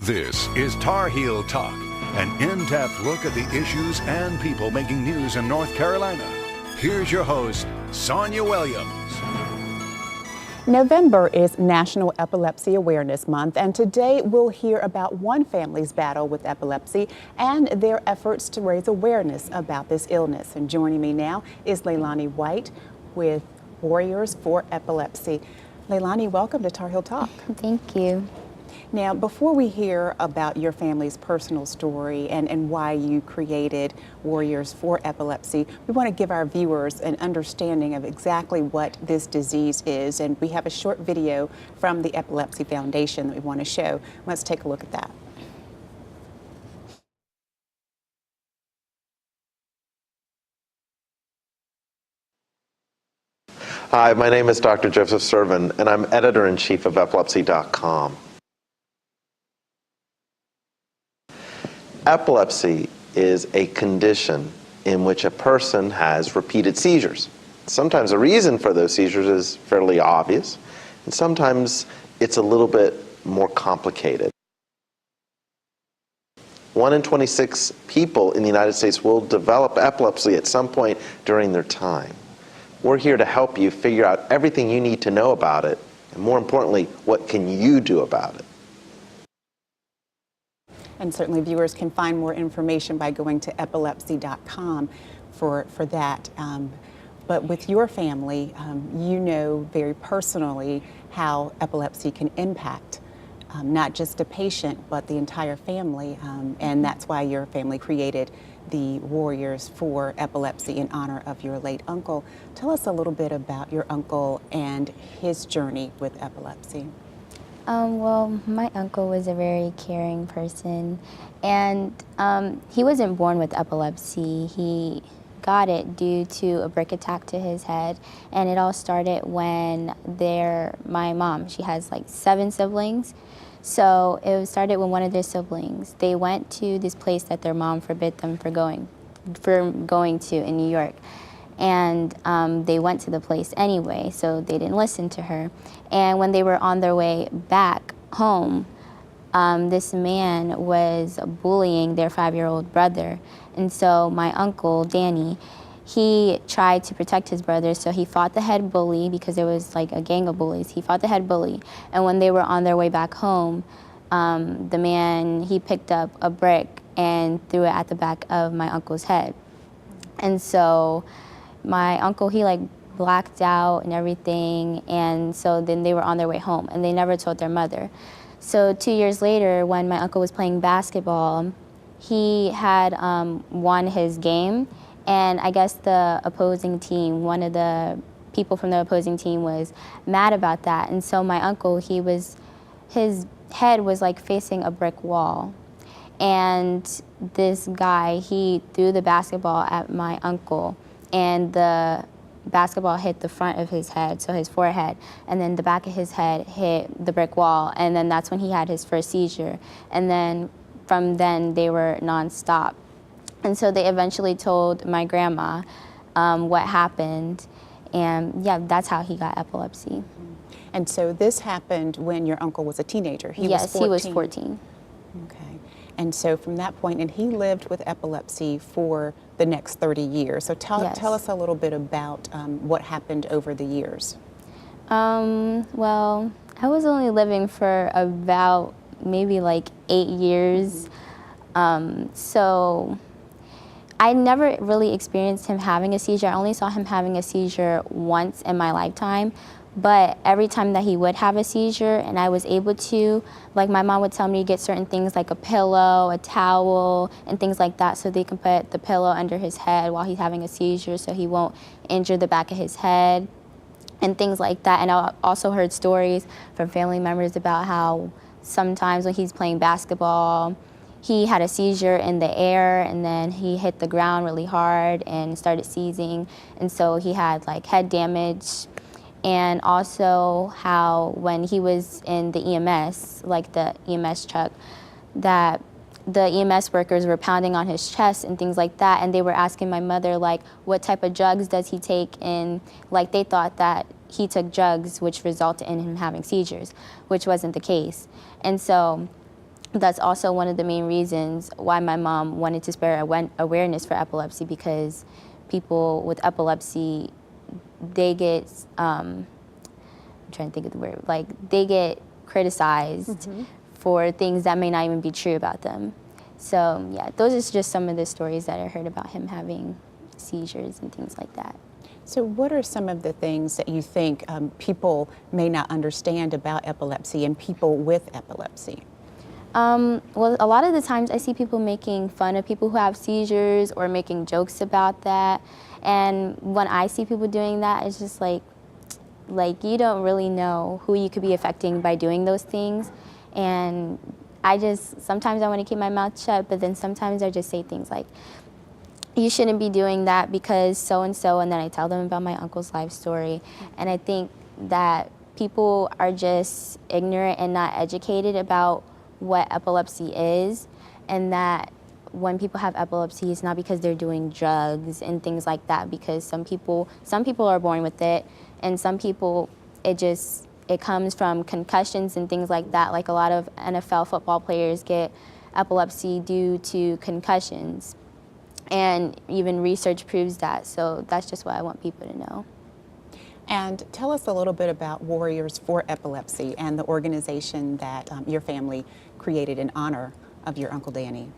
This is Tar Heel Talk, an in-depth look at the issues and people making news in North Carolina. Here's your host, Sonia Williams. November is National Epilepsy Awareness Month, and today we'll hear about one family's battle with epilepsy and their efforts to raise awareness about this illness. And joining me now is Leilani White with Warriors for Epilepsy. Leilani, welcome to Tar Heel Talk. Thank you. Now, before we hear about your family's personal story and why you created Warriors for Epilepsy, we want to give our viewers an understanding of exactly what this disease is. And we have a short video from the Epilepsy Foundation that we want to show. Let's take a look at that. Hi, my name is Dr. Joseph Servin, and I'm editor-in-chief of epilepsy.com. Epilepsy is a condition in which a person has repeated seizures. Sometimes the reason for those seizures is fairly obvious, and sometimes it's a little bit more complicated. 1 in 26 people in the United States will develop epilepsy at some point during their time. We're here to help you figure out everything you need to know about it, and more importantly, what can you do about it? And certainly viewers can find more information by going to epilepsy.com for that. But with your family, you know very personally how epilepsy can impact not just a patient, but the entire family. And that's why your family created the Warriors for Epilepsy in honor of your late uncle. Tell us a little bit about your uncle and his journey with epilepsy. Well, my uncle was a very caring person, and he wasn't born with epilepsy. He got it due to a brick attack to his head, and it all started when my mom, she has like 7 siblings, so it started when one of their siblings, they went to this place that their mom forbid them for going to in New York. And they went to the place anyway, so they didn't listen to her. And when they were on their way back home, this man was bullying their 5-year-old brother. And so my uncle, Danny, he tried to protect his brother, so he fought the head bully because there was like a gang of bullies. He fought the head bully, and when they were on their way back home, the man, he picked up a brick and threw it at the back of my uncle's head. And so my uncle, he like blacked out and everything, and so then they were on their way home, and they never told their mother. So 2 years later, when my uncle was playing basketball, he had won his game, and I guess the opposing team, one of the people from the opposing team was mad about that, and so my uncle, his head was like facing a brick wall. And this guy, he threw the basketball at my uncle, and the basketball hit the front of his head, so his forehead, and then the back of his head hit the brick wall, and then that's when he had his first seizure. And then from then, they were nonstop. And so they eventually told my grandma what happened, and yeah, that's how he got epilepsy. And so this happened when your uncle was a teenager. He was 14. Okay. And so from that point, and he lived with epilepsy for the next 30 years. So tell us a little bit about what happened over the years. Well, I was only living for about maybe like 8 years. So I never really experienced him having a seizure. I only saw him having a seizure once in my lifetime. But every time that he would have a seizure and I was able to, like my mom would tell me to get certain things like a pillow, a towel, and things like that so they can put the pillow under his head while he's having a seizure so he won't injure the back of his head and things like that. And I also heard stories from family members about how sometimes when he's playing basketball, he had a seizure in the air and then he hit the ground really hard and started seizing. And so he had like head damage. And also how when he was in the EMS, like the EMS truck, that the EMS workers were pounding on his chest and things like that, and they were asking my mother, like, what type of drugs does he take? And like they thought that he took drugs which resulted in him having seizures, which wasn't the case. And so that's also one of the main reasons why my mom wanted to spread awareness for epilepsy, because people with epilepsy, they get, I'm trying to think of the word, like they get criticized for things that may not even be true about them. So yeah, those are just some of the stories that I heard about him having seizures and things like that. So what are some of the things that you think people may not understand about epilepsy and people with epilepsy? Well, a lot of the times I see people making fun of people who have seizures or making jokes about that. And when I see people doing that, it's just like you don't really know who you could be affecting by doing those things. And sometimes I want to keep my mouth shut, but then sometimes I just say things like, you shouldn't be doing that because so-and-so, and then I tell them about my uncle's life story. And I think that people are just ignorant and not educated about what epilepsy is, and that when people have epilepsy, it's not because they're doing drugs and things like that, because some people are born with it, and some people, it comes from concussions and things like that. Like a lot of NFL football players get epilepsy due to concussions. And even research proves that, so that's just what I want people to know. And tell us a little bit about Warriors for Epilepsy and the organization that your family created in honor of your Uncle Danny.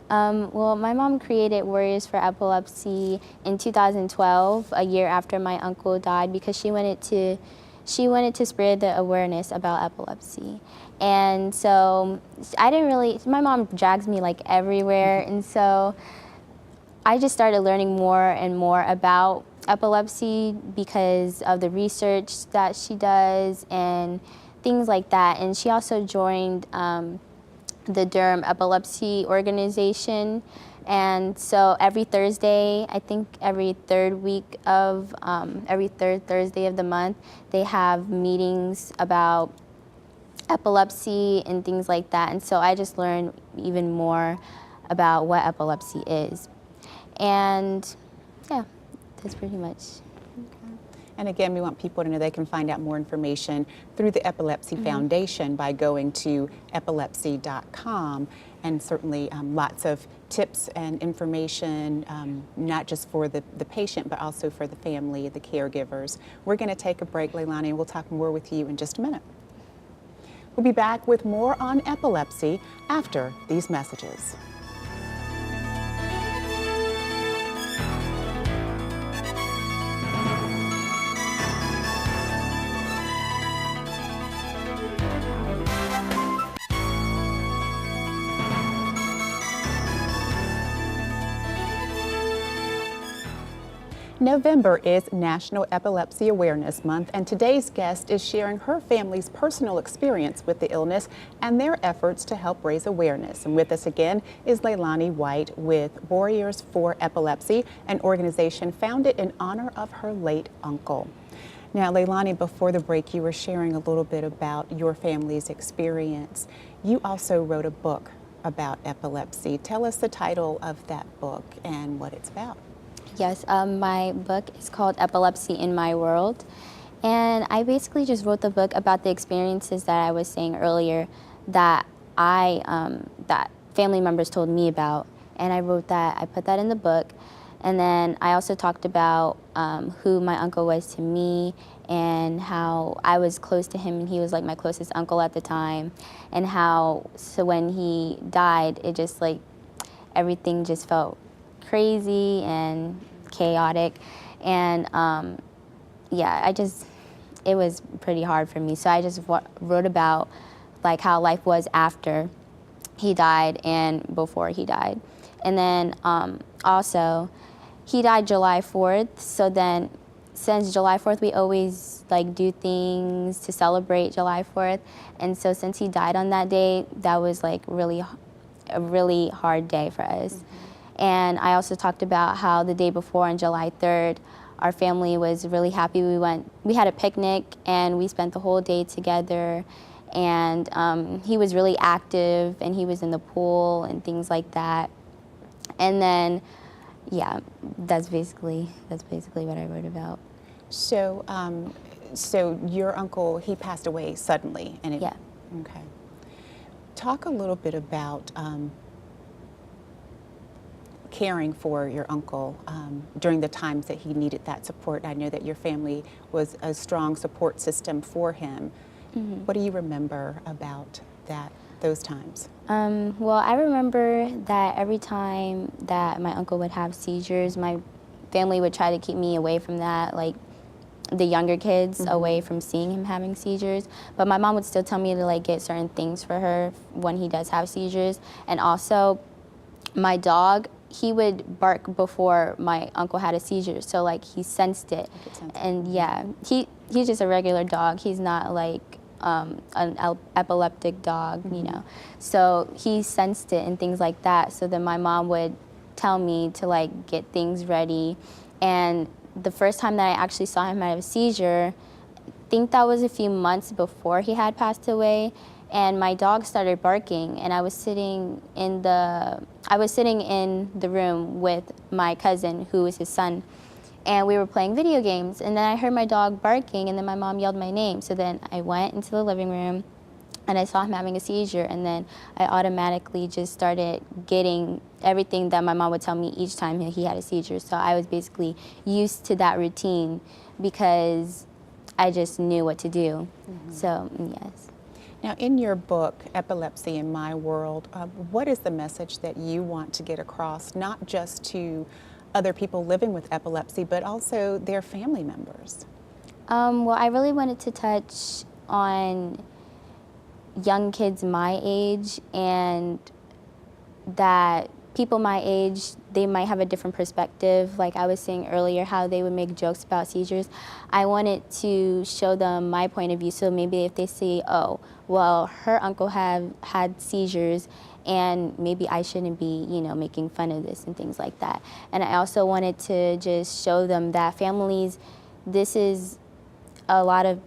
Well, my mom created Warriors for Epilepsy in 2012, a year after my uncle died, because she wanted to spread the awareness about epilepsy. And so my mom drags me like everywhere, and so I just started learning more and more about epilepsy because of the research that she does and things like that. And she also joined the Durham Epilepsy Organization. And so every Thursday, I think every third Thursday of the month, they have meetings about epilepsy and things like that. And so I just learned even more about what epilepsy is. And yeah, that's pretty much. Okay. And again, we want people to know they can find out more information through the Epilepsy Foundation by going to epilepsy.com, and certainly lots of tips and information, not just for the patient, but also for the family, the caregivers. We're going to take a break, Leilani, and we'll talk more with you in just a minute. We'll be back with more on epilepsy after these messages. November is National Epilepsy Awareness Month, and today's guest is sharing her family's personal experience with the illness and their efforts to help raise awareness. And with us again is Leilani White with Warriors for Epilepsy, an organization founded in honor of her late uncle. Now, Leilani, before the break, you were sharing a little bit about your family's experience. You also wrote a book about epilepsy. Tell us the title of that book and what it's about. Yes, my book is called Epilepsy in My World, and I basically just wrote the book about the experiences that I was saying earlier that that family members told me about, and I put that in the book, and then I also talked about who my uncle was to me and how I was close to him and he was like my closest uncle at the time, and how when he died, it just like everything just felt crazy and chaotic, and yeah, it was pretty hard for me. So I just wrote about like how life was after he died and before he died. And then also he died July 4th, so then since July 4th we always like do things to celebrate July 4th, and so since he died on that day, that was like a really hard day for us. And I also talked about how the day before, on July 3rd, our family was really happy. We had a picnic and we spent the whole day together, and he was really active and he was in the pool and things like that. And then, yeah, that's basically what I wrote about. So, so your uncle, he passed away suddenly, and yeah. Okay. Talk a little bit about caring for your uncle during the times that he needed that support. I know that your family was a strong support system for him. What do you remember about those times? Well, I remember that every time that my uncle would have seizures, my family would try to keep me away from that, like the younger kids away from seeing him having seizures. But my mom would still tell me to like get certain things for her when he does have seizures. And also my dog, he would bark before my uncle had a seizure, so like he sensed it. And yeah, he's just a regular dog. He's not like an epileptic dog, you know. So he sensed it and things like that. So then my mom would tell me to like get things ready. And the first time that I actually saw him have a seizure, I think that was a few months before he had passed away. And my dog started barking, and I was sitting in the room with my cousin, who was his son, and we were playing video games. And then I heard my dog barking, and then my mom yelled my name. So then I went into the living room, and I saw him having a seizure, and then I automatically just started getting everything that my mom would tell me each time he had a seizure. So I was basically used to that routine because I just knew what to do. So yes. Now, in your book, Epilepsy in My World, what is the message that you want to get across, not just to other people living with epilepsy, but also their family members? Well, I really wanted to touch on young kids my age, and that people my age, they might have a different perspective. Like I was saying earlier, how they would make jokes about seizures. I wanted to show them my point of view, so maybe if they see, oh, well, her uncle had seizures, and maybe I shouldn't be, you know, making fun of this and things like that. And I also wanted to just show them that families, this is what a lot of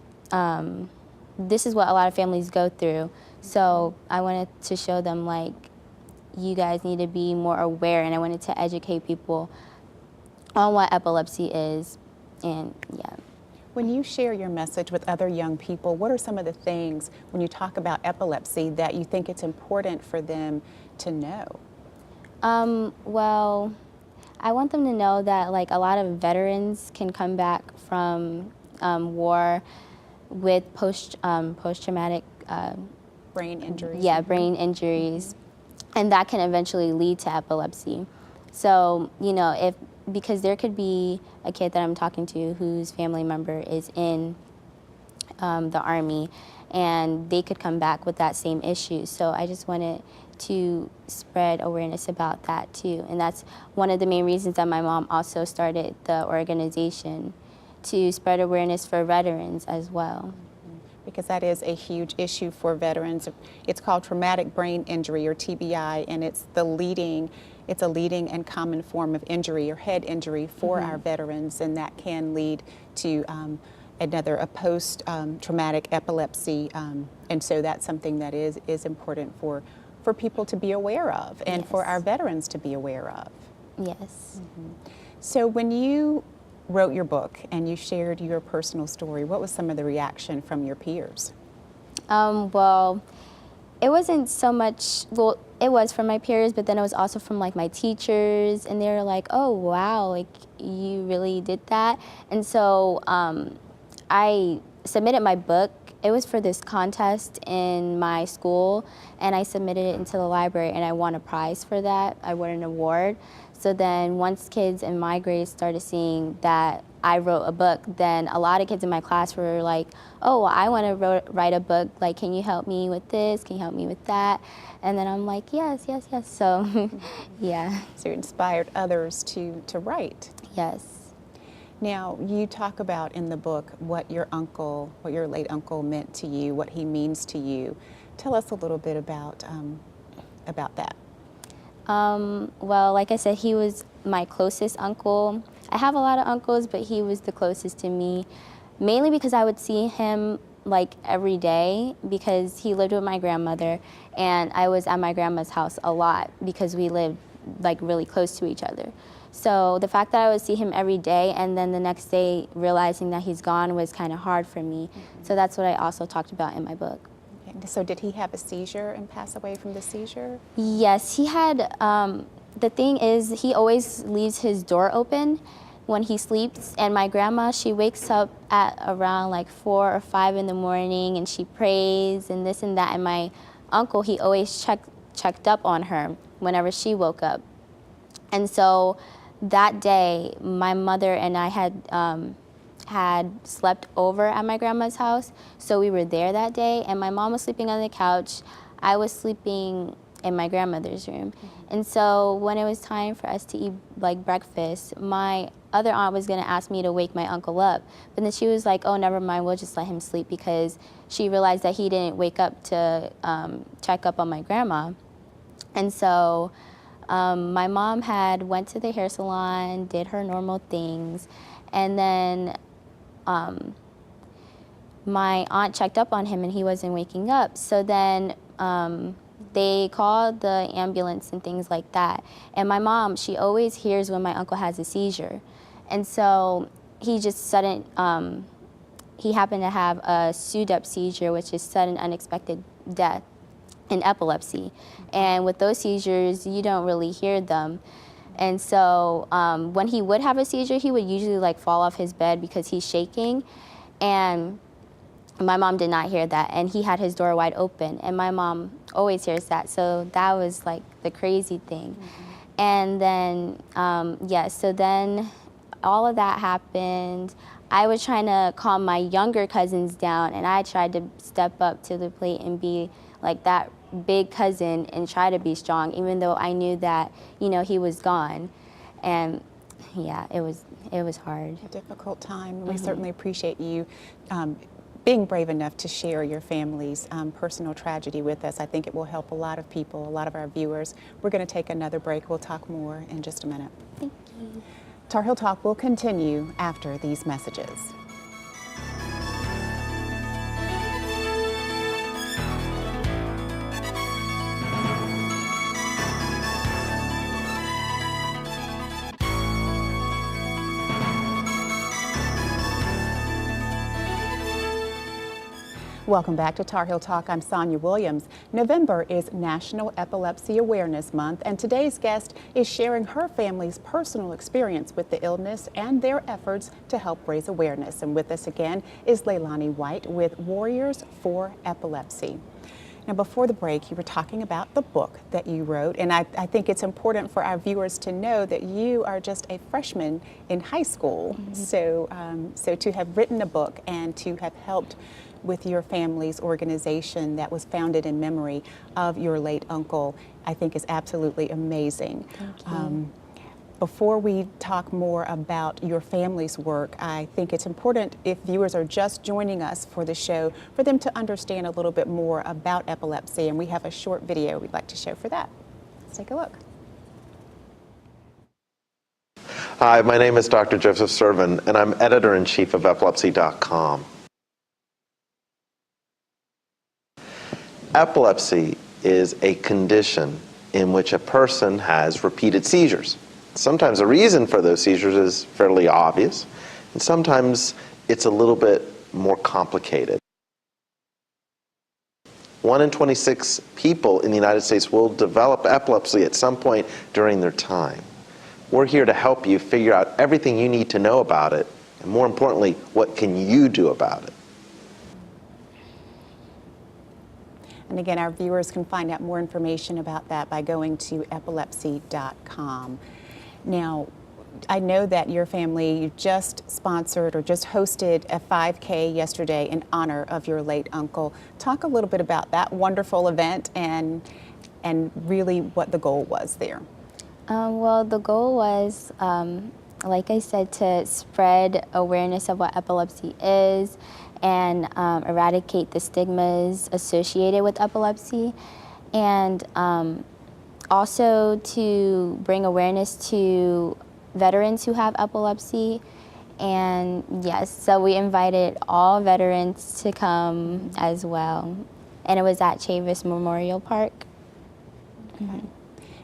families go through. So I wanted to show them, like, you guys need to be more aware, and I wanted to educate people on what epilepsy is, and yeah. When you share your message with other young people, what are some of the things when you talk about epilepsy that you think it's important for them to know? Well, I want them to know that like a lot of veterans can come back from war with post-traumatic Brain injuries. Yeah, brain injuries, and that can eventually lead to epilepsy. So, you know, because there could be a kid that I'm talking to whose family member is in the Army, and they could come back with that same issue. So I just wanted to spread awareness about that too. And that's one of the main reasons that my mom also started the organization, to spread awareness for veterans as well. Because that is a huge issue for veterans. It's called traumatic brain injury, or TBI, and it's a leading and common form of injury or head injury for our veterans, and that can lead to a post-traumatic epilepsy, and so that's something that is important for people to be aware of, and for our veterans to be aware of. Yes. So when you wrote your book and you shared your personal story, what was some of the reaction from your peers? Well, it wasn't so much, well, it was from my peers, but then it was also from like my teachers, and they were like, oh, wow, like you really did that. And so I submitted my book. It was for this contest in my school, and I submitted it into the library, and I won a prize for that. I won an award. So then once kids in my grade started seeing that I wrote a book, then a lot of kids in my class were like, oh, well, I want to write a book. Like, can you help me with this? Can you help me with that? And then I'm like, yes, yes, yes. So, yeah. So you inspired others to write. Yes. Now, you talk about in the book what your late uncle meant to you, what he means to you. Tell us a little bit about that. Well, like I said, he was my closest uncle. I have a lot of uncles, but he was the closest to me, mainly because I would see him like every day, because he lived with my grandmother, and I was at my grandma's house a lot because we lived like really close to each other. So the fact that I would see him every day, and then the next day realizing that he's gone, was kind of hard for me. So that's what I also talked about in my book. Okay, so did he have a seizure and pass away from the seizure? Yes, he had, the thing is, he always leaves his door open when he sleeps, and my grandma, she wakes up at around like 4 or 5 in the morning, and she prays and this and that, and my uncle, he always checked up on her whenever she woke up. And so that day, my mother and I had slept over at my grandma's house, so we were there that day, and my mom was sleeping on the couch. I was sleeping in my grandmother's room. And so when it was time for us to eat like breakfast, my other aunt was gonna ask me to wake my uncle up, but then she was like, oh, never mind, we'll just let him sleep, because she realized that he didn't wake up to check up on my grandma. And so my mom had went to the hair salon, did her normal things, and then my aunt checked up on him and he wasn't waking up. So then they called the ambulance and things like that. And my mom, she always hears when my uncle has a seizure. And so he just he happened to have a SUDEP seizure, which is sudden unexpected death in epilepsy. And with those seizures, you don't really hear them. And so when he would have a seizure, he would usually like fall off his bed because he's shaking. And my mom did not hear that, and he had his door wide open, and my mom always hears that. So that was like the crazy thing. And then, so then all of that happened. I was trying to calm my younger cousins down, and I tried to step up to the plate and be like that big cousin and try to be strong, even though I knew that, you know, he was gone. And yeah, it was hard. A difficult time. We certainly appreciate you being brave enough to share your family's personal tragedy with us. I think it will help a lot of people, a lot of our viewers. We're going to take another break. We'll talk more in just a minute. Thank you. Tar Heel Talk will continue after these messages. Welcome back to Tar Heel Talk. I'm Sonia Williams. November is National Epilepsy Awareness Month, and today's guest is sharing her family's personal experience with the illness and their efforts to help raise awareness. And with us again is Leilani White with Warriors for Epilepsy. Now, before the break, you were talking about the book that you wrote, and I think it's important for our viewers to know that you are just a freshman in high school. So to have written a book and to have helped with your family's organization that was founded in memory of your late uncle, I think is absolutely amazing. Thank you. Before we talk more about your family's work, I think it's important, if viewers are just joining us for the show, for them to understand a little bit more about epilepsy, and we have a short video we'd like to show for that. Let's take a look. Hi, my name is Dr. Joseph Servin, and I'm editor-in-chief of epilepsy.com. Epilepsy is a condition in which a person has repeated seizures. Sometimes the reason for those seizures is fairly obvious, and sometimes it's a little bit more complicated. 1 in 26 people in the United States will develop epilepsy at some point during their time. We're here to help you figure out everything you need to know about it, and more importantly, what can you do about it? And again, our viewers can find out more information about that by going to epilepsy.com. Now, I know that your family just sponsored or just hosted a 5K yesterday in honor of your late uncle. Talk a little bit about that wonderful event and really what the goal was there. Well, the goal was, like I said, to spread awareness of what epilepsy is and eradicate the stigmas associated with epilepsy, and also to bring awareness to veterans who have epilepsy. And yes, so we invited all veterans to come as well, and it was at Chavis Memorial Park. Okay.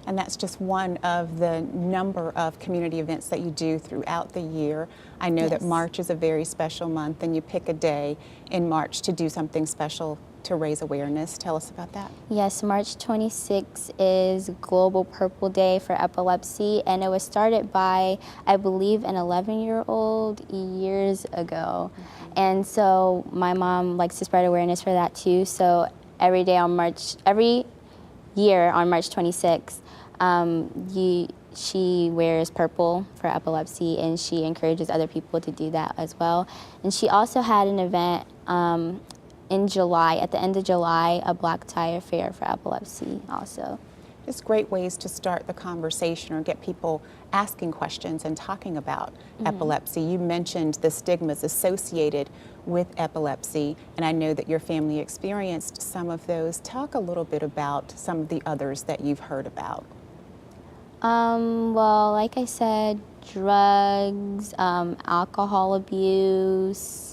And that's just one of the number of community events that you do throughout the year. I know that March is a very special month, and you pick a day in March to do something special to raise awareness. Tell us about that. Yes, March 26th is Global Purple Day for Epilepsy, and it was started by, I believe, an 11-year-old years ago. And so my mom likes to spread awareness for that too. So every year on March 26th, she wears purple for epilepsy, and she encourages other people to do that as well. And she also had an event in July, at the end of July, a black tie affair for epilepsy also. Just great ways to start the conversation or get people asking questions and talking about epilepsy. You mentioned the stigmas associated with epilepsy, and I know that your family experienced some of those. Talk a little bit about some of the others that you've heard about. Well, like I said, drugs, alcohol abuse.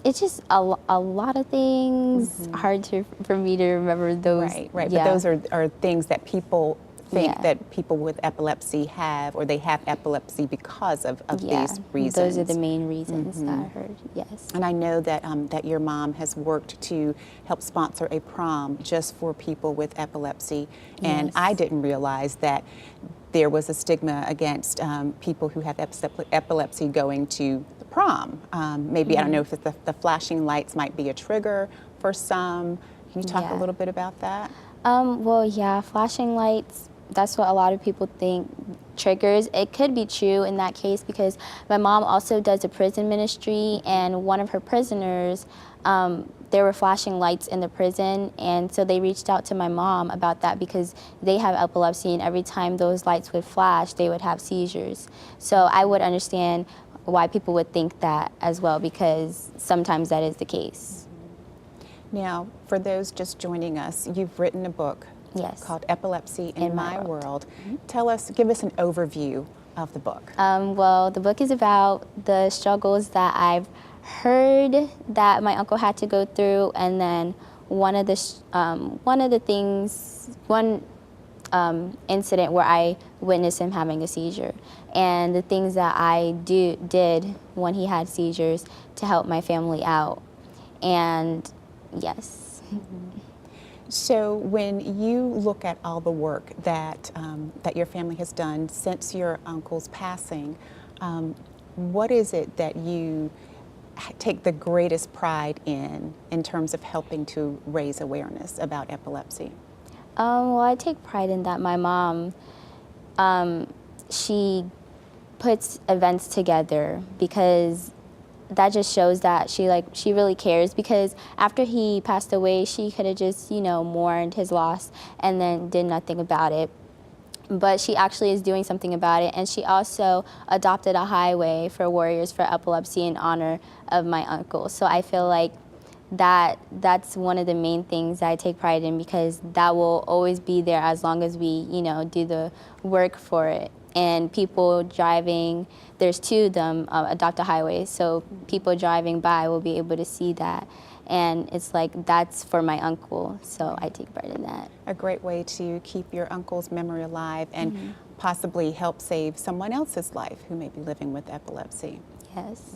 It's just a lot of things. Hard for me to remember those. Right. Yeah. But those are things that people think Yeah. that people with epilepsy have, or they have epilepsy because of these reasons. Those are the main reasons that I heard, yes. And I know that that your mom has worked to help sponsor a prom just for people with epilepsy. And Yes. I didn't realize that there was a stigma against people who have epilepsy going to the prom. Maybe, I don't know if the flashing lights might be a trigger for some. Can you talk a Yeah. little bit about that? Well, yeah, flashing lights, that's what a lot of people think triggers. It could be true in that case because my mom also does a prison ministry, and one of her prisoners, there were flashing lights in the prison, and so they reached out to my mom about that because they have epilepsy, and every time those lights would flash, they would have seizures. So I would understand why people would think that as well, because sometimes that is the case. Now, for those just joining us, you've written a book Yes. called Epilepsy in My World. Mm-hmm. Give us an overview of the book. Well, the book is about the struggles that I've heard that my uncle had to go through, and then one incident where I witnessed him having a seizure, and the things that I did when he had seizures to help my family out, and yes. So when you look at all the work that your family has done since your uncle's passing, what is it that you take the greatest pride in terms of helping to raise awareness about epilepsy? Well, I take pride in that my mom, she puts events together, because that just shows that she really cares, because after he passed away, she could have just, mourned his loss and then did nothing about it. But she actually is doing something about it, and she also adopted a highway for Warriors for Epilepsy in honor of my uncle. So I feel like that's one of the main things that I take pride in, because that will always be there as long as we, do the work for it. And people driving, there's two of them, adopt a highway, so people driving by will be able to see that. And it's like, that's for my uncle, so I take pride in that. A great way to keep your uncle's memory alive and possibly help save someone else's life who may be living with epilepsy. Yes.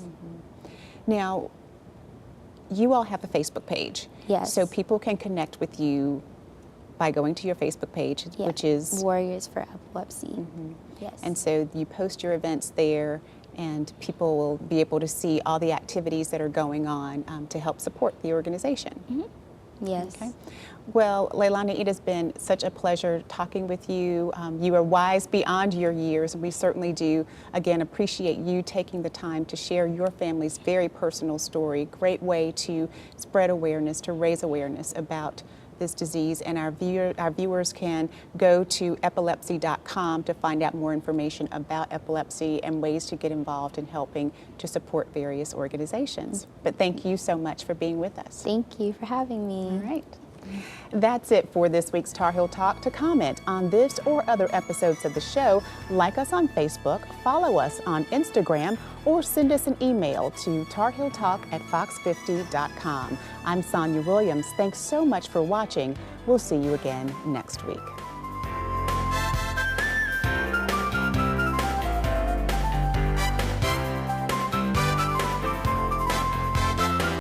Now, you all have a Facebook page. Yes. So people can connect with you by going to your Facebook page, Yeah. which is Warriors for Epilepsy. Yes. And so you post your events there, and people will be able to see all the activities that are going on to help support the organization. Yes. Okay. Well, Leilani, it has been such a pleasure talking with you. You are wise beyond your years, and we certainly do, again, appreciate you taking the time to share your family's very personal story. Great way to spread awareness, to raise awareness about this disease, and our viewers can go to epilepsy.com to find out more information about epilepsy and ways to get involved in helping to support various organizations. But thank you so much for being with us. Thank you for having me. All right. That's it for this week's Tar Heel Talk. To comment on this or other episodes of the show, like us on Facebook, follow us on Instagram, or send us an email to tarheeltalk@fox50.com. I'm Sonia Williams. Thanks so much for watching. We'll see you again next week.